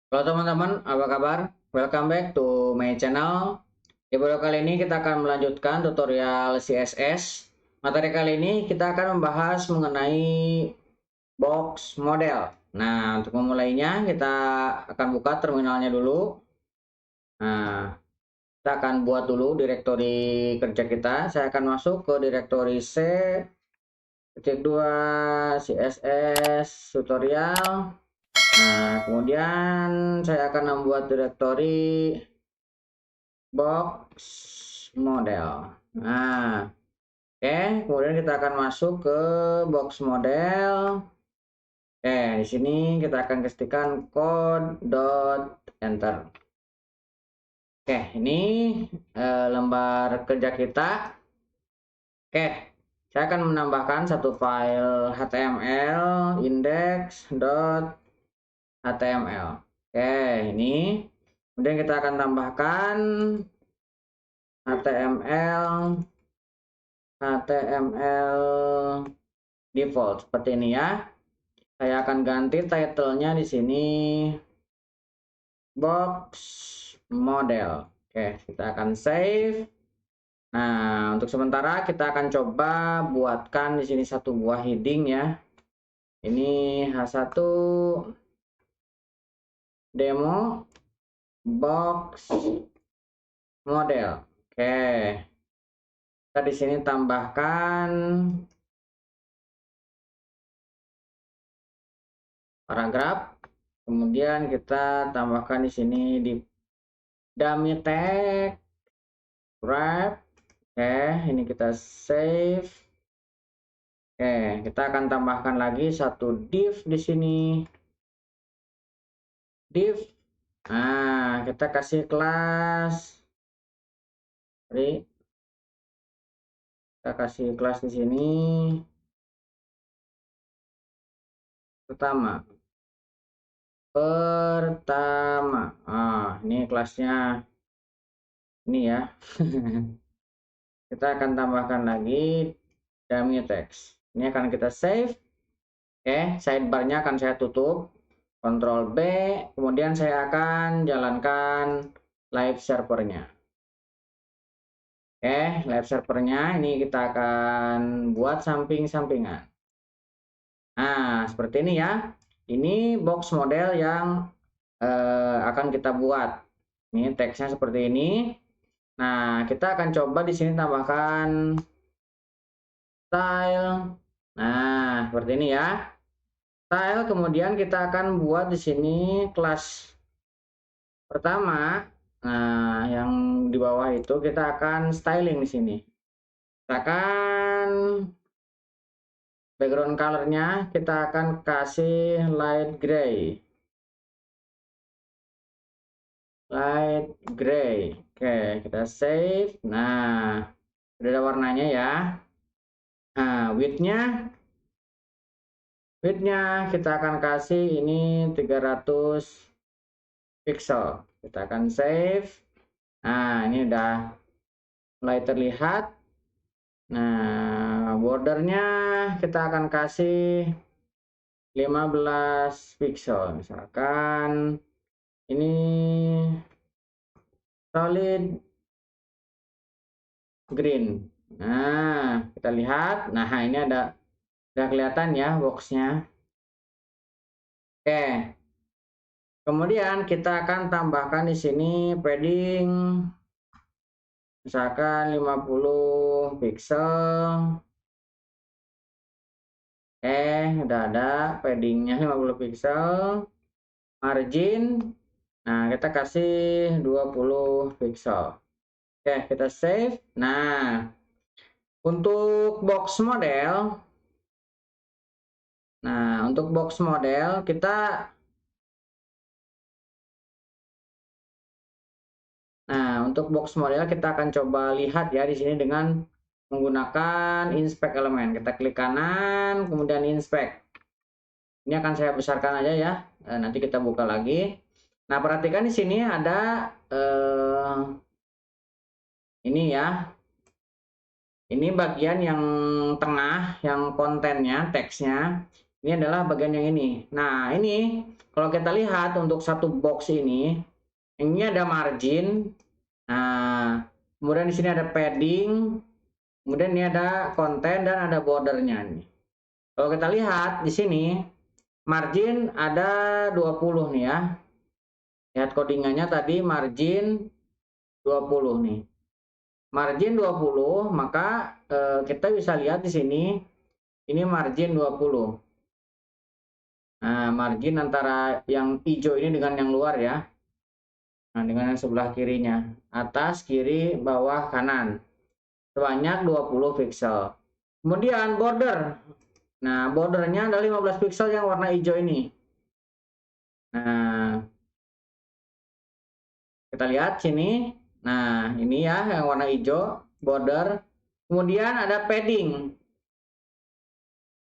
Halo teman-teman, apa kabar? Welcome back to my channel. Di video kali ini kita akan melanjutkan tutorial CSS. Materi kali ini kita akan membahas mengenai box model. Nah, untuk memulainya kita akan buka terminalnya dulu. Nah, kita akan buat dulu direktori kerja kita. Saya akan masuk ke direktori C, titik 2, CSS, tutorial. Nah, kemudian saya akan membuat direktori box model. Nah, oke, kemudian kita akan masuk ke box model. Oke, di sini kita akan ketikkan code dot enter. Oke, ini lembar kerja kita. Oke, saya akan menambahkan satu file HTML index.html. Oke, ini kemudian kita akan tambahkan HTML default seperti ini ya. Saya akan ganti title-nya di sini box model. Oke, kita akan save. Nah, untuk sementara kita akan coba buatkan di sini satu buah heading ya. Ini H1 demo box model. Oke. Kita di sini tambahkan paragraf. Kemudian kita tambahkan di sini di dummy tag wrap. Oke, ini kita save. Oke, kita akan tambahkan lagi satu div di sini. Div. Nah, kita kasih kelas. Kita kasih kelas di sini. Pertama. Ini kelasnya. Ini ya. Kita akan tambahkan lagi dummy text. Ini akan kita save. Oke, sidebarnya akan saya tutup. Ctrl B, kemudian saya akan jalankan live servernya. Oke, live servernya ini kita akan buat samping-sampingan. Nah, seperti ini ya. Ini box model yang akan kita buat. Ini teksnya seperti ini. Nah, kita akan coba di sini tambahkan style. Nah, seperti ini ya. Style, kemudian kita akan buat di sini kelas pertama. Nah, yang di bawah itu kita akan styling di sini. Kita akan background colornya kita akan kasih light gray. Light gray. Oke, kita save. Nah, sudah ada warnanya ya. Nah, width-nya kita akan kasih ini 300 pixel. Kita akan save. Nah, ini udah mulai terlihat. Nah, bordernya kita akan kasih 15 pixel. Misalkan ini solid green. Nah, kita lihat. Nah, ini udah kelihatan ya boxnya. Oke. Kemudian kita akan tambahkan di sini padding misalkan 50 pixel. Udah ada paddingnya 50 pixel. Margin. Nah, kita kasih 20 pixel. Oke, kita save. Nah, untuk box model. Nah, untuk box model kita untuk box model kita akan coba lihat ya di sini dengan menggunakan inspect elemen. Kita klik kanan, kemudian inspect. Ini akan saya besarkan aja ya. Nanti kita buka lagi. Nah, perhatikan di sini ada ini ya. Ini bagian yang tengah, yang kontennya, teksnya. Ini adalah bagian yang ini. Nah, ini kalau kita lihat untuk satu box ini ada margin. Nah, kemudian di sini ada padding, kemudian ini ada konten dan ada bordernya nih. Kalau kita lihat di sini margin ada 20 nih ya. Lihat codingannya tadi margin 20 nih. Margin 20, maka kita bisa lihat di sini ini margin 20. Nah, margin antara yang hijau ini dengan yang luar ya. Nah, dengan yang sebelah kirinya. Atas, kiri, bawah, kanan. Sebanyak 20 pixel. Kemudian border. Nah, bordernya ada 15 pixel yang warna hijau ini. Nah, kita lihat sini. Nah, ini ya yang warna hijau, border. Kemudian ada padding.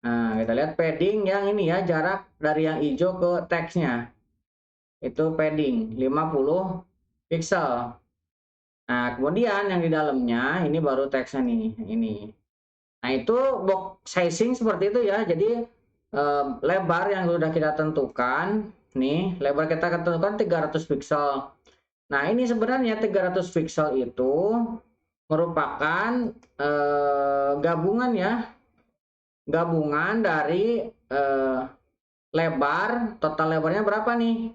Nah, kita lihat padding yang ini ya, jarak dari yang hijau ke teksnya. Itu padding 50 pixel. Nah, kemudian yang di dalamnya ini baru teksnya nih, ini. Nah, itu box sizing seperti itu ya. Jadi lebar yang sudah kita tentukan, nih, lebar kita tentukan 300 pixel. Nah, ini sebenarnya 300 pixel itu merupakan gabungan ya. Gabungan dari lebar, total lebarnya berapa nih?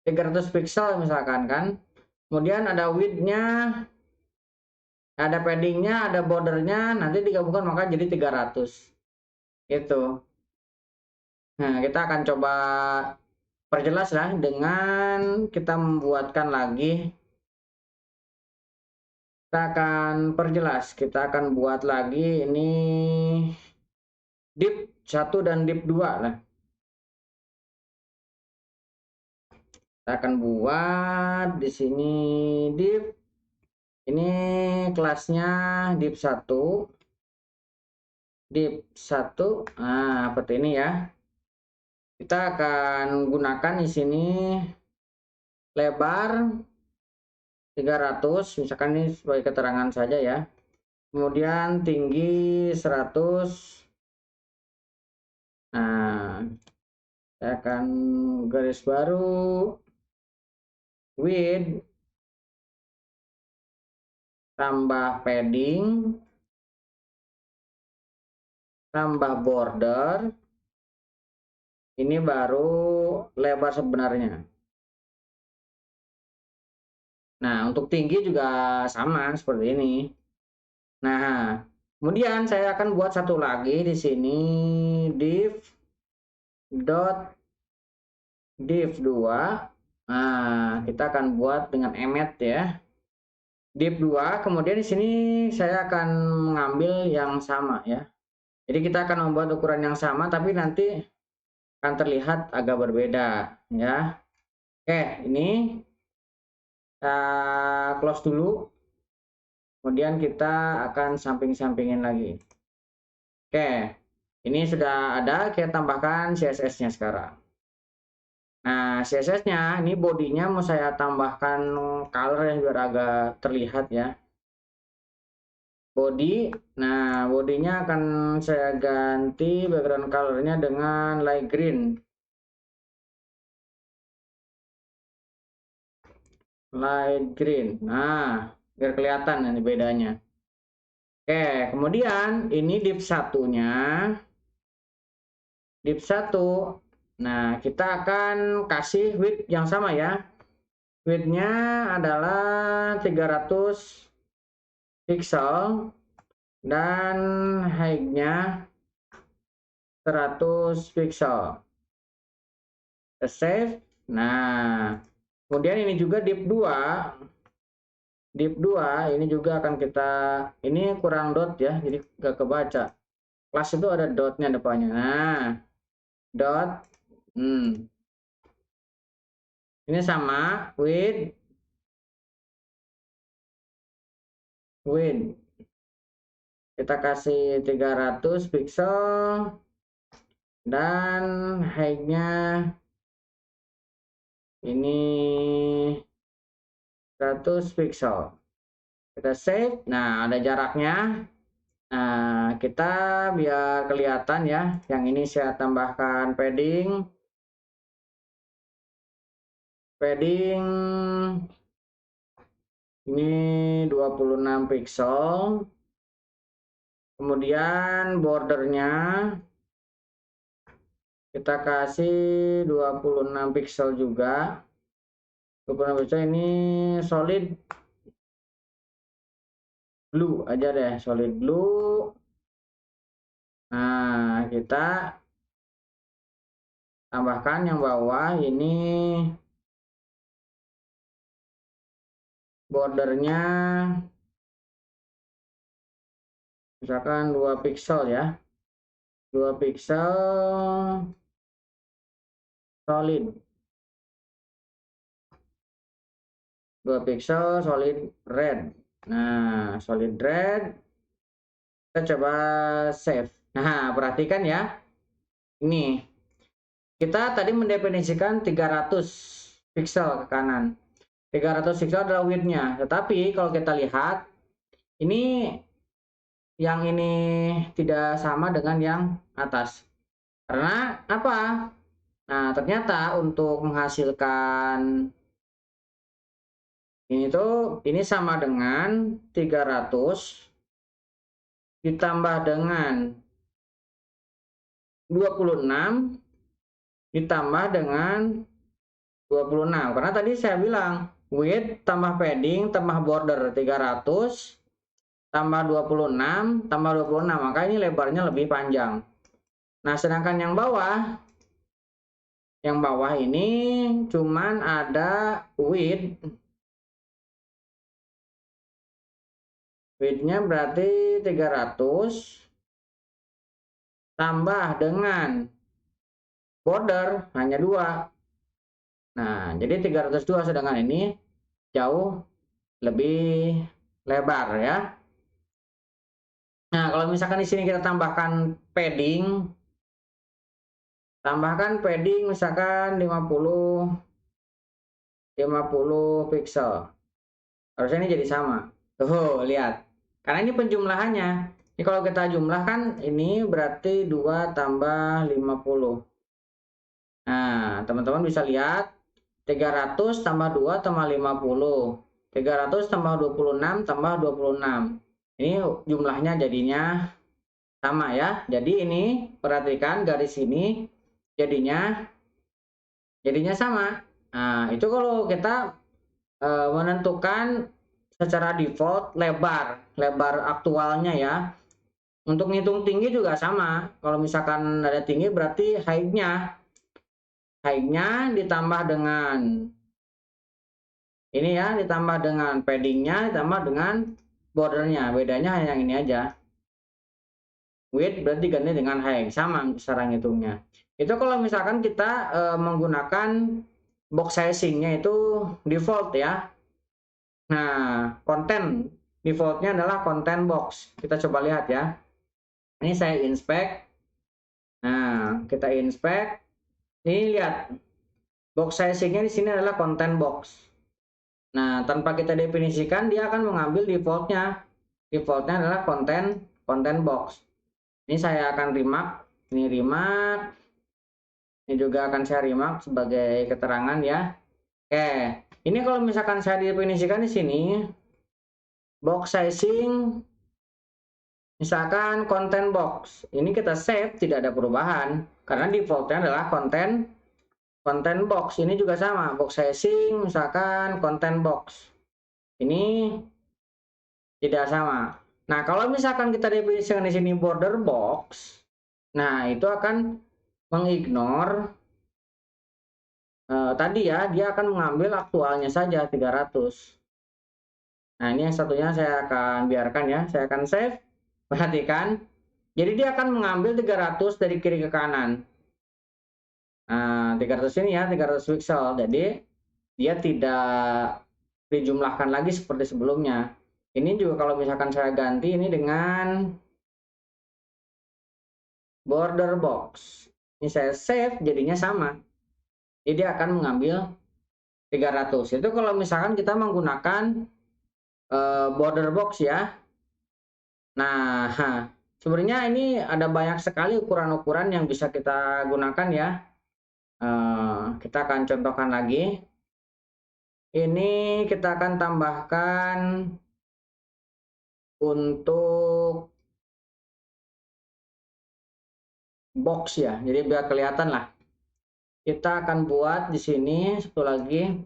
300 pixel misalkan kan. Kemudian ada width-nya, ada paddingnya, ada bordernya, nanti digabungkan maka jadi 300. Itu. Nah, kita akan coba perjelas lah dengan kita membuatkan lagi. Kita akan perjelas, kita akan buat lagi ini div 1 dan div 2 lah. Kita akan buat di sini div. Ini kelasnya div 1. Div 1. Nah, seperti ini ya. Kita akan gunakan di sini lebar 300, misalkan ini sebagai keterangan saja ya. Kemudian tinggi 100. Nah, saya akan garis baru width tambah padding tambah border. Ini baru lebar sebenarnya. Nah, untuk tinggi juga sama seperti ini. Nah, kemudian saya akan buat satu lagi di sini div dot div 2. Nah, kita akan buat dengan emet ya. Div 2, kemudian di sini saya akan mengambil yang sama ya. Jadi kita akan membuat ukuran yang sama tapi nanti akan terlihat agak berbeda ya. Oke, ini kita close dulu. Kemudian kita akan samping-sampingin lagi. Oke, ini sudah ada, kita tambahkan CSS-nya sekarang. Nah, CSS-nya ini bodinya mau saya tambahkan color yang biar agak terlihat ya. Body, nah bodinya akan saya ganti background colornya dengan light green. Light green, nah biar kelihatan ini bedanya. Oke, kemudian ini div satunya. Div 1. Nah, kita akan kasih width yang sama ya. Width-nya adalah 300 pixel dan height-nya 100 pixel. Kita save. Nah, kemudian ini juga div 2. Div 2 ini juga akan kita, ini kurang dot ya, jadi nggak kebaca. Kelas itu ada dotnya depannya. Nah, dot. Ini sama width kita kasih 300 pixel dan height-nya ini 100 pixel. Kita save. Nah, ada jaraknya. Nah, kita biar kelihatan ya, yang ini saya tambahkan padding. Padding ini 26 pixel. Kemudian bordernya kita kasih 26 pixel juga. 26 pixel ini solid blue aja deh, solid blue. Nah, kita tambahkan yang bawah ini bordernya misalkan 2 pixel ya, 2 pixel solid, 2 pixel solid red. Nah, solid red kita coba save. Nah, perhatikan ya, ini kita tadi mendefinisikan 300 pixel ke kanan. 300 pixel adalah width-nya, tetapi kalau kita lihat ini yang ini tidak sama dengan yang atas. Karena apa? Nah, ternyata untuk menghasilkan ini sama dengan 300 ditambah dengan 26 ditambah dengan 26. Karena tadi saya bilang width tambah padding tambah border 300 tambah 26 tambah 26, maka ini lebarnya lebih panjang. Nah, sedangkan yang bawah ini cuman ada width-nya berarti 300 tambah dengan border hanya 2. Nah, jadi 302, sedangkan ini jauh lebih lebar ya. Nah, kalau misalkan di sini kita tambahkan padding misalkan 50 pixel. Harusnya ini jadi sama. Tuh, lihat. Karena ini penjumlahannya. Ini kalau kita jumlahkan ini berarti 2 tambah 50. Nah, teman-teman bisa lihat 300 tambah 2 tambah 50. 300 tambah 26 tambah 26. Ini jumlahnya jadinya sama ya. Jadi ini perhatikan garis ini jadinya sama. Nah, itu kalau kita menentukan secara default lebar aktualnya ya. Untuk ngitung tinggi juga sama. Kalau misalkan ada tinggi berarti height-nya ditambah dengan ini ya, ditambah dengan paddingnya, ditambah dengan bordernya. Bedanya hanya yang ini aja. Width berarti ganti dengan height, sama cara ngitungnya. Itu kalau misalkan kita menggunakan box sizing-nya itu default ya. Nah, konten defaultnya adalah content box. Kita coba lihat ya. Ini saya inspect. Nah, kita inspect. Ini lihat, box sizing-nya di sini adalah content box. Nah, tanpa kita definisikan, dia akan mengambil defaultnya. Defaultnya adalah content box. Ini saya akan remark. Ini remark. Ini juga akan saya remark sebagai keterangan ya. Oke, ini kalau misalkan saya definisikan di sini, box sizing, misalkan content box. Ini kita save, tidak ada perubahan. Karena defaultnya adalah content box. Ini juga sama, box sizing, misalkan content box. Ini tidak sama. Nah, kalau misalkan kita definisikan di sini border box, nah itu akan mengignore tadi ya, dia akan mengambil aktualnya saja 300. Nah, ini yang satunya saya akan biarkan ya, saya akan save. Perhatikan, jadi dia akan mengambil 300 dari kiri ke kanan. Nah, 300 ini ya, 300 pixel. Jadi dia tidak dijumlahkan lagi seperti sebelumnya. Ini juga kalau misalkan saya ganti ini dengan border box. Ini saya save, jadinya sama. Jadi dia akan mengambil 300. Itu kalau misalkan kita menggunakan border box ya. Nah, sebenarnya ini ada banyak sekali ukuran-ukuran yang bisa kita gunakan ya. Kita akan contohkan lagi. Ini kita akan tambahkan untuk box ya. Jadi biar kelihatan lah. Kita akan buat di sini satu lagi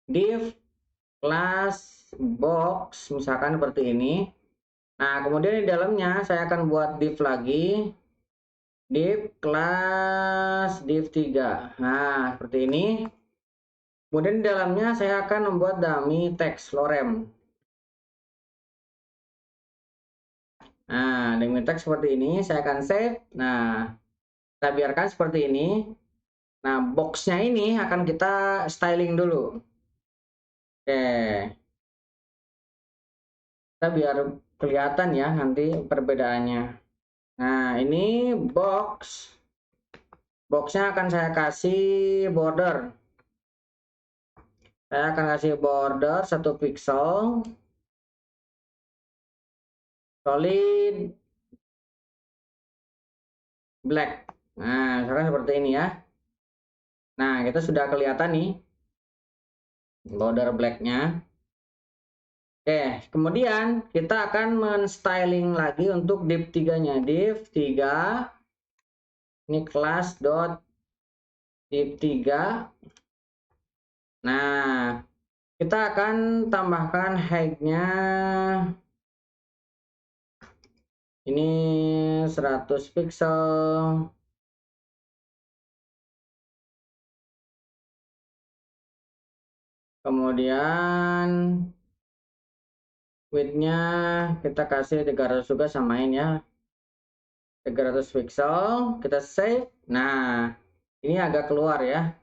div class box misalkan seperti ini. Nah, kemudian di dalamnya saya akan buat div lagi div class div 3. Nah, seperti ini. Kemudian di dalamnya saya akan membuat dummy text lorem. Nah, dummy text seperti ini saya akan save. Nah, kita biarkan seperti ini. Nah, boxnya ini akan kita styling dulu. Oke, kita biar kelihatan ya nanti perbedaannya. Nah, ini boxnya akan saya kasih border. Saya akan kasih border 1 pixel solid black. Nah, misalkan seperti ini ya. Nah, kita sudah kelihatan nih border blacknya. Oke, kemudian kita akan men-styling lagi untuk div 3-nya. Div 3 ini class dot div 3. Nah, kita akan tambahkan height-nya ini 100 pixel. Kemudian width-nya kita kasih 300 juga, samain ya. 300 pixel, kita save. Nah, ini agak keluar ya.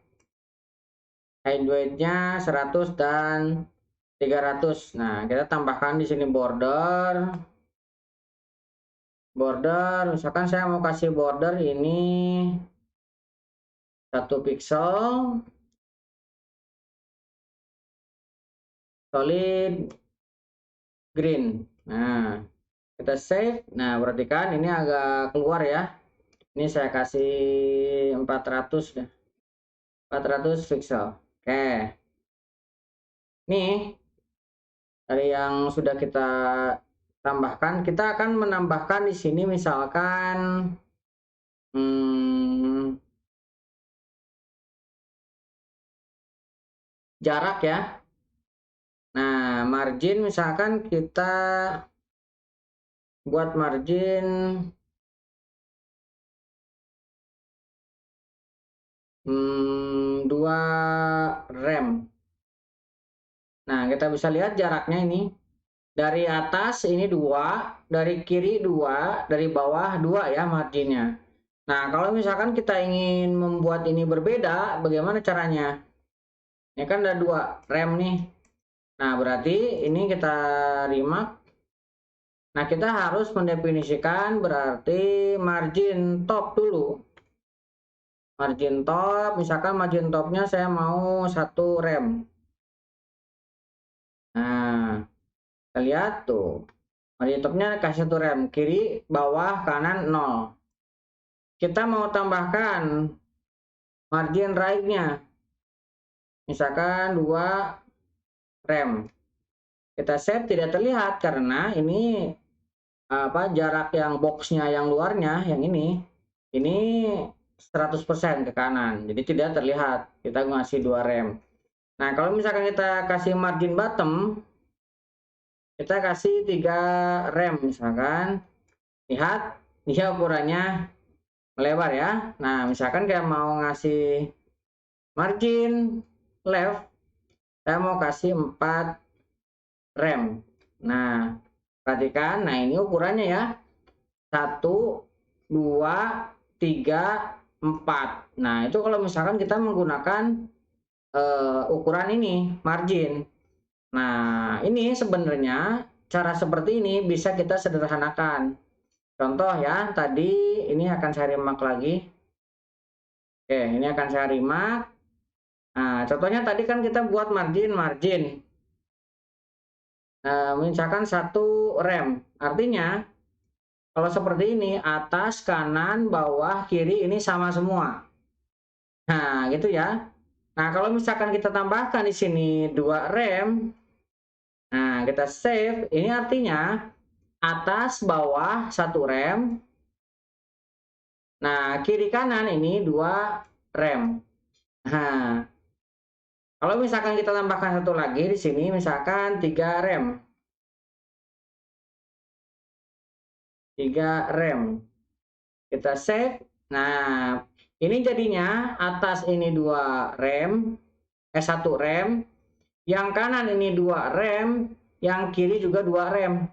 Height width-nya 100 dan 300. Nah, kita tambahkan di sini border. Border, misalkan saya mau kasih border ini 1 pixel. Solid green. Nah, kita save. Nah, perhatikan ini agak keluar ya. Ini saya kasih 400 deh. 400 pixel. Oke. Nih, dari yang sudah kita tambahkan, kita akan menambahkan di sini misalkan jarak ya. Nah, margin misalkan kita buat margin 2 rem. Nah, kita bisa lihat jaraknya ini. Dari atas ini 2, dari kiri 2, dari bawah 2 ya marginnya. Nah, kalau misalkan kita ingin membuat ini berbeda, bagaimana caranya? Ini kan ada 2 rem nih. Nah, berarti ini kita remark. Nah, kita harus mendefinisikan berarti margin top dulu. Margin top, misalkan margin topnya saya mau 1 rem. Nah, kita lihat tuh. Margin topnya kasih 1 rem, kiri, bawah, kanan 0. Kita mau tambahkan margin right-nya. Misalkan 2 rem. Kita save, tidak terlihat karena ini jarak yang boxnya yang luarnya yang ini 100% ke kanan, jadi tidak terlihat kita ngasih 2 rem. Nah, kalau misalkan kita kasih margin bottom, kita kasih 3 rem misalkan, lihat dia ukurannya melebar ya. Nah, misalkan kayak mau ngasih margin left, saya mau kasih 4 rem. Nah, perhatikan, nah ini ukurannya ya, 1, 2, 3, 4. Nah, itu kalau misalkan kita menggunakan ukuran ini, margin. Nah, ini sebenarnya cara seperti ini bisa kita sederhanakan. Contoh ya, tadi ini akan saya remark lagi. Oke, ini akan saya remark. Nah, contohnya tadi kan kita buat margin. misalkan 1 rem. Artinya kalau seperti ini atas, kanan, bawah, kiri ini sama semua. Nah, gitu ya. Nah, kalau misalkan kita tambahkan di sini 2 rem, nah kita save, ini artinya atas, bawah 1 rem. Nah, kiri kanan ini 2 rem. Nah, kalau misalkan kita tambahkan satu lagi di sini misalkan 3 rem. 3 rem. Kita save. Nah, ini jadinya atas ini 2 rem, 1 rem, yang kanan ini 2 rem, yang kiri juga 2 rem.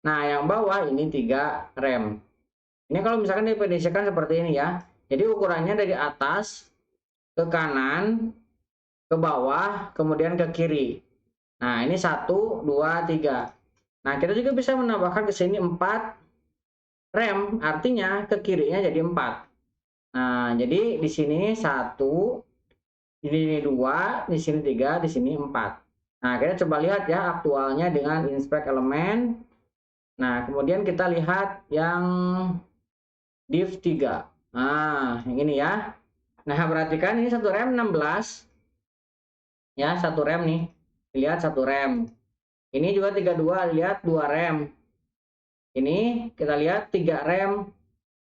Nah, yang bawah ini 3 rem. Ini kalau misalkan didefinisikan seperti ini ya. Jadi ukurannya dari atas ke kanan, ke bawah, kemudian ke kiri. Nah, ini 1, 2, 3. Nah, kita juga bisa menambahkan ke sini 4 rem, artinya ke kirinya jadi 4. Nah, jadi di sini 1, di sini 2, di sini 3, di sini 4. Nah, kita coba lihat ya aktualnya dengan inspect elemen. Nah, kemudian kita lihat yang div 3. Nah, yang ini ya. Nah, perhatikan ini 1 rem 16. Ya, 1 rem nih. Lihat 1 rem. Ini juga 32, lihat 2 rem. Ini kita lihat 3 rem.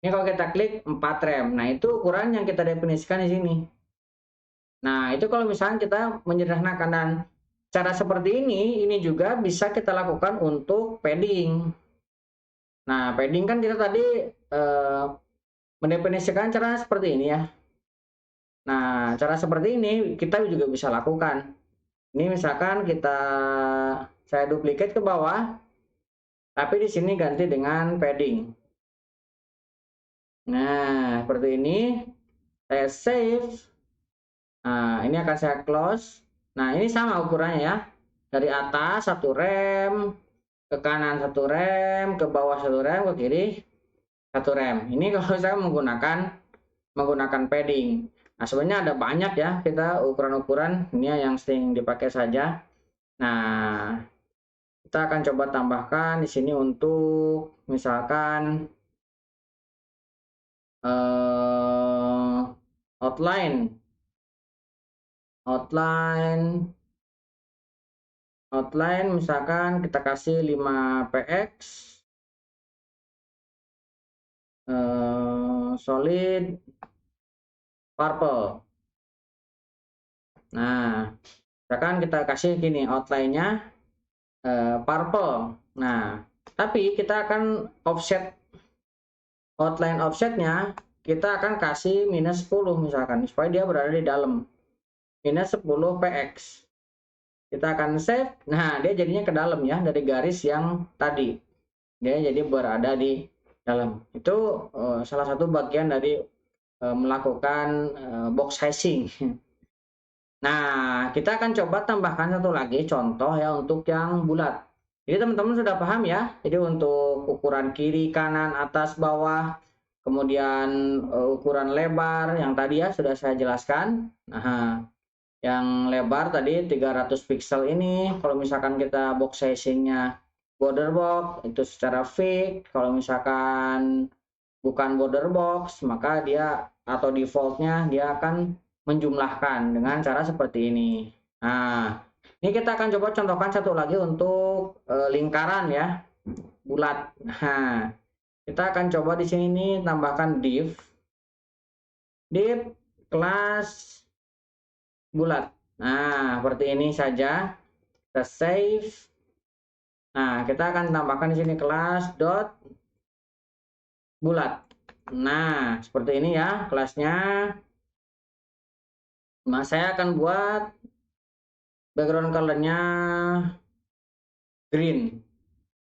Ini kalau kita klik 4 rem. Nah, itu ukuran yang kita definisikan di sini. Nah, itu kalau misalnya kita menyederhanakan, dan cara seperti ini juga bisa kita lakukan untuk padding. Nah, padding kan kita tadi mendefinisikan cara seperti ini ya. Nah, cara seperti ini kita juga bisa lakukan. Ini misalkan saya duplikat ke bawah, tapi di sini ganti dengan padding. Nah, seperti ini. Saya save. Nah, ini akan saya close. Nah, ini sama ukurannya ya. Dari atas 1 rem, ke kanan 1 rem, ke bawah 1 rem, ke kiri 1 rem. Ini kalau saya menggunakan padding. Nah, sebenarnya ada banyak ya kita ukuran-ukuran, ini yang sering dipakai saja. Nah, kita akan coba tambahkan di sini untuk misalkan outline misalkan kita kasih 5px solid purple. Nah, misalkan kita kasih gini outline-nya purple. Nah, tapi kita akan outline offsetnya kita akan kasih minus 10 misalkan, supaya dia berada di dalam. Minus 10 px. Kita akan save. Nah, dia jadinya ke dalam ya, dari garis yang tadi. Dia jadi berada di dalam. Itu salah satu bagian dari melakukan box sizing. Nah, kita akan coba tambahkan satu lagi contoh ya untuk yang bulat. Jadi teman-teman sudah paham ya. Jadi untuk ukuran kiri, kanan, atas, bawah, kemudian ukuran lebar yang tadi ya sudah saya jelaskan. Nah, yang lebar tadi 300 pixel ini, kalau misalkan kita box sizingnya border box itu secara fix. Kalau misalkan bukan border box, maka dia atau defaultnya dia akan menjumlahkan dengan cara seperti ini. Nah, ini kita akan coba contohkan satu lagi untuk lingkaran ya, bulat. Nah, kita akan coba di sini tambahkan div kelas bulat. Nah, seperti ini saja. Kita save. Nah, kita akan tambahkan di sini kelas dot bulat. Nah, seperti ini ya kelasnya. Nah, saya akan buat background colornya green.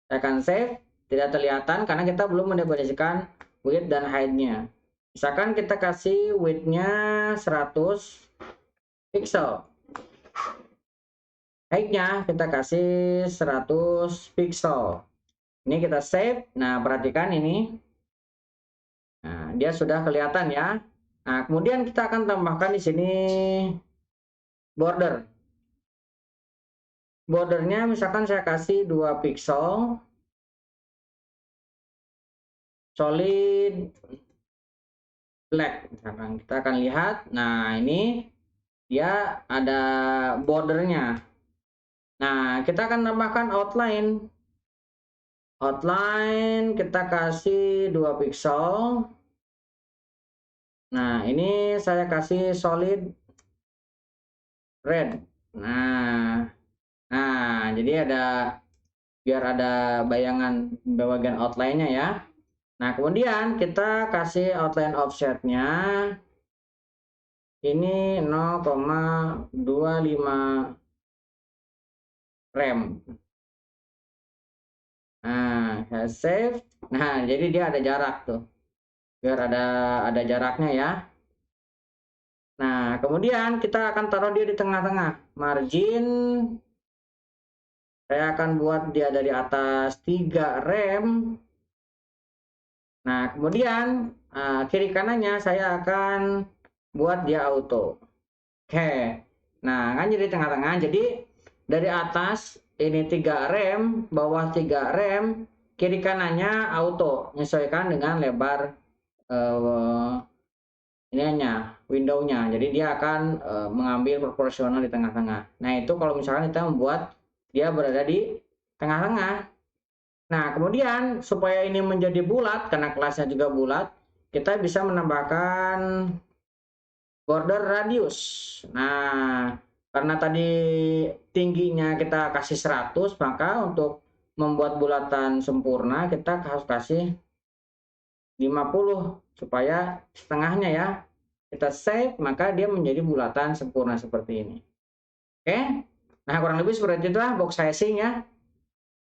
Saya akan save. Tidak kelihatan karena kita belum mendefinisikan width dan height-nya. Misalkan kita kasih width-nya 100 pixel. Height-nya kita kasih 100 pixel. Ini kita save. Nah, perhatikan ini. Nah, dia sudah kelihatan ya. Nah, kemudian kita akan tambahkan di sini border. bordernya misalkan saya kasih 2 pixel solid black, misalkan kita akan lihat. Nah, ini dia ada bordernya. Nah, kita akan tambahkan outline. Outline kita kasih 2 pixel. Nah, ini saya kasih solid red. Nah, jadi biar ada bayangan bagian outline-nya ya. Nah, kemudian kita kasih outline offset-nya ini 0,25 rem. Nah, saya save. Nah, jadi dia ada jarak tuh. Biar ada jaraknya ya. Nah, kemudian kita akan taruh dia di tengah-tengah. Margin saya akan buat dia dari atas 3 rem. Nah, kemudian kiri kanannya saya akan buat dia auto. Oke. Nah, kan jadi tengah-tengah. Jadi dari atas ini 3 rem, bawah 3 rem, kiri kanannya auto, menyesuaikan dengan lebar window-nya. Jadi dia akan mengambil proporsional di tengah-tengah. Nah, itu kalau misalkan kita membuat dia berada di tengah-tengah. Nah, kemudian supaya ini menjadi bulat, karena kelasnya juga bulat, kita bisa menambahkan border radius. Nah, karena tadi tingginya kita kasih 100, maka untuk membuat bulatan sempurna kita harus kasih 50 supaya setengahnya ya. Kita save, maka dia menjadi bulatan sempurna seperti ini. Oke. Nah, kurang lebih seperti itulah box sizing ya.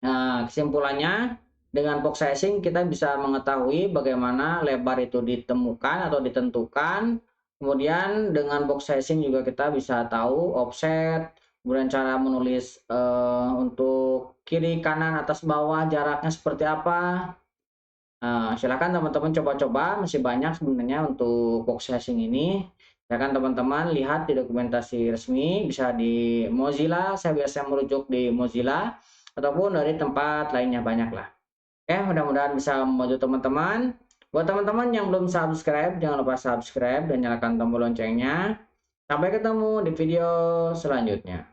Nah, kesimpulannya dengan box sizing kita bisa mengetahui bagaimana lebar itu ditemukan atau ditentukan. Kemudian dengan box sizing juga kita bisa tahu offset, kemudian cara menulis untuk kiri, kanan, atas, bawah jaraknya seperti apa. Silakan teman-teman coba-coba, masih banyak sebenarnya untuk box sizing ini. Silakan teman-teman lihat di dokumentasi resmi, bisa di Mozilla, saya biasa merujuk di Mozilla, ataupun dari tempat lainnya banyak lah. Oke, mudah-mudahan bisa membantu teman-teman. Buat teman-teman yang belum subscribe, jangan lupa subscribe dan nyalakan tombol loncengnya. Sampai ketemu di video selanjutnya.